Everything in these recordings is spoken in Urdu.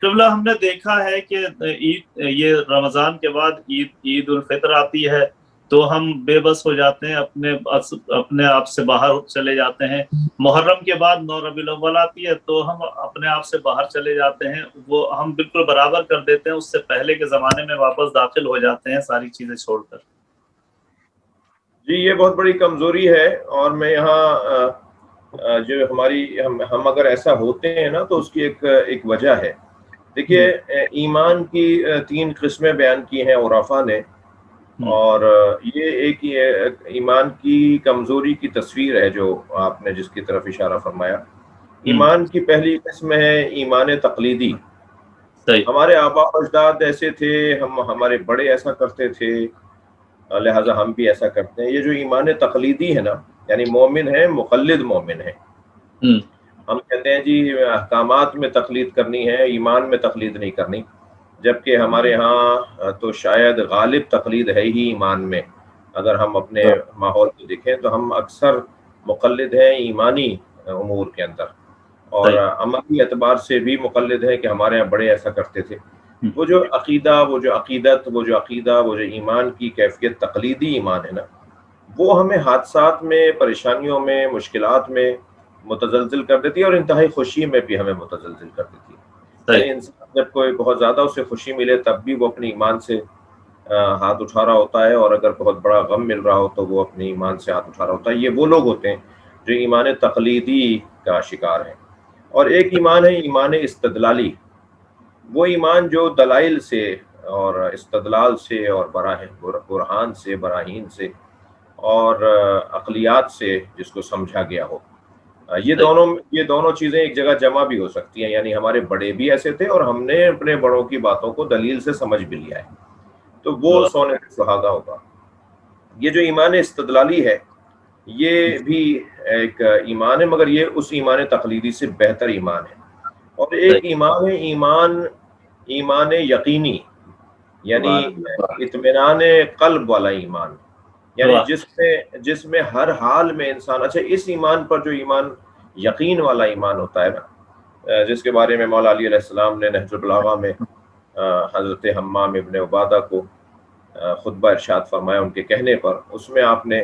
قبلہ ہم نے دیکھا ہے کہ عید، یہ رمضان کے بعد عید الفطر آتی ہے تو ہم بے بس ہو جاتے ہیں، اپنے آپ سے باہر چلے جاتے ہیں۔ محرم کے بعد 9 ربیع الاول آتی ہے تو ہم اپنے آپ سے باہر چلے جاتے ہیں، وہ ہم بالکل برابر کر دیتے ہیں، اس سے پہلے کے زمانے میں واپس داخل ہو جاتے ہیں ساری چیزیں چھوڑ کر۔ جی یہ بہت بڑی کمزوری ہے، اور میں یہاں جو ہم اگر ایسا ہوتے ہیں نا تو اس کی ایک وجہ ہے۔ دیکھیے ایمان کی 3 قسمیں بیان کی ہیں عرفا نے، اور یہ ایک ایمان کی کمزوری کی تصویر ہے جو آپ نے جس کی طرف اشارہ فرمایا۔ ایمان کی پہلی قسم ہے ایمان تقلیدی۔ ہمارے آباء و اجداد ایسے تھے، ہمارے بڑے ایسا کرتے تھے، لہٰذا ہم بھی ایسا کرتے ہیں۔ یہ جو ایمان تقلیدی ہے نا، یعنی مومن ہے، مقلد مومن ہے۔ ہم کہتے ہیں جی احکامات میں تقلید کرنی ہے، ایمان میں تقلید نہیں کرنی، جبکہ ہمارے ہاں تو شاید غالب تقلید ہے ہی ایمان میں۔ اگر ہم اپنے ماحول کو دیکھیں تو ہم اکثر مقلد ہیں ایمانی امور کے اندر، اور عملی اعتبار سے بھی مقلد ہے کہ ہمارے یہاں بڑے ایسا کرتے تھے۔ وہ جو عقیدہ، وہ جو عقیدت، وہ جو ایمان کی کیفیت تقلیدی ایمان ہے نا، وہ ہمیں حادثات میں، پریشانیوں میں، مشکلات میں متزلزل کر دیتی ہے، اور انتہائی خوشی میں بھی ہمیں متزلزل کر دیتی ہے۔ یعنی انسان جب کوئی بہت زیادہ اسے خوشی ملے تب بھی وہ اپنے ایمان سے ہاتھ اٹھا رہا ہوتا ہے، اور اگر بہت بڑا غم مل رہا ہو تو وہ اپنے ایمان سے ہاتھ اٹھا رہا ہوتا ہے۔ یہ وہ لوگ ہوتے ہیں جو ایمان تقلیدی کا شکار ہیں۔ اور ایک ایمان ہے ایمان استدلالی، وہ ایمان جو دلائل سے اور استدلال سے اور برہان سے، براہین سے اور عقلیات سے جس کو سمجھا گیا ہو۔ یہ دونوں چیزیں ایک جگہ جمع بھی ہو سکتی ہیں، یعنی ہمارے بڑے بھی ایسے تھے اور ہم نے اپنے بڑوں کی باتوں کو دلیل سے سمجھ بھی لیا ہے، تو وہ سونے پہ سہاگا ہوگا۔ یہ جو ایمان استدلالی ہے یہ بھی ایک ایمان ہے، مگر یہ اس ایمان تقلیدی سے بہتر ایمان ہے۔ اور ایک ایمان ہے ایمان یقینی، یعنی اطمینان قلب والا ایمان، یعنی جس میں ہر حال میں انسان، اچھا اس ایمان پر جو ایمان یقین والا ایمان ہوتا ہے نا، جس کے بارے میں مولا علی علیہ السلام نے نہج البلاغہ میں حضرت حمام ابن عبادہ کو خطبہ ارشاد فرمایا ان کے کہنے پر، اس میں آپ نے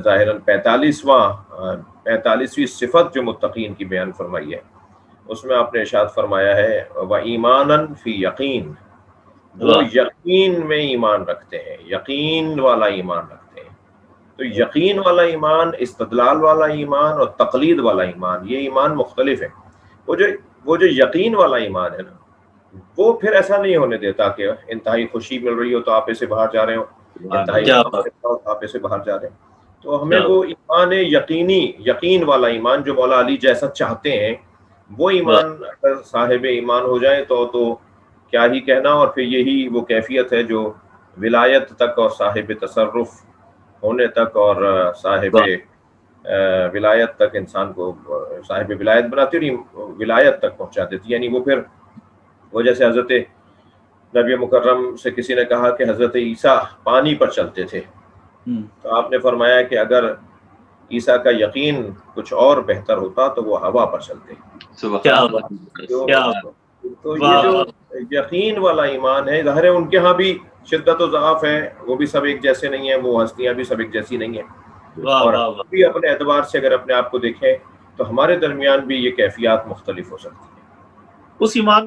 ظاہراً 45ویں صفت جو متقین کی بیان فرمائی ہے، اس میں آپ نے ارشاد فرمایا ہے وَإِيمَانًا فِي یقین، وہ یقین میں ایمان رکھتے ہیں، یقین والا ایمان رکھتے ہیں۔ تو یقین والا ایمان، استدلال والا ایمان اور تقلید والا ایمان، یہ ایمان مختلف ہے۔ وہ جو یقین والا ایمان ہے نا، وہ پھر ایسا نہیں ہونے دیتا کہ انتہائی خوشی مل رہی ہو تو آپ اسے باہر جا رہے ہو، انتہائی آپ اسے باہر جا رہے ہیں۔ تو ہمیں وہ ایمان یقین والا ایمان جو مولا علی جیسا چاہتے ہیں، وہ ایمان اگر صاحب ایمان ہو جائیں تو کیا ہی کہنا۔ اور پھر یہی وہ کیفیت ہے جو ولایت تک اور صاحب تصرف ہونے تک اور صاحب ولایت تک انسان کو صاحب ولایت بناتی اور ولایت تک پہنچا دیتی۔ یعنی وہ جیسے حضرت نبی مکرم سے کسی نے کہا کہ حضرت عیسیٰ پانی پر چلتے تھے، تو آپ نے فرمایا کہ اگر عیسیٰ کا یقین کچھ اور بہتر ہوتا تو وہ ہوا پر چلتے۔ تو یہ جو یقین والا ایمان ہے، ظاہر ہے ان کے ہاں بھی شدت و ضعف ہے، وہ بھی سب ایک جیسے نہیں ہیں، وہ ہستیاں بھی سب ایک جیسی نہیں ہیں، اور ہم بھی اپنے اعتبار سے اگر اپنے آپ کو دیکھیں تو ہمارے درمیان بھی یہ کیفیات مختلف ہو سکتی ہیں۔ اس ایمان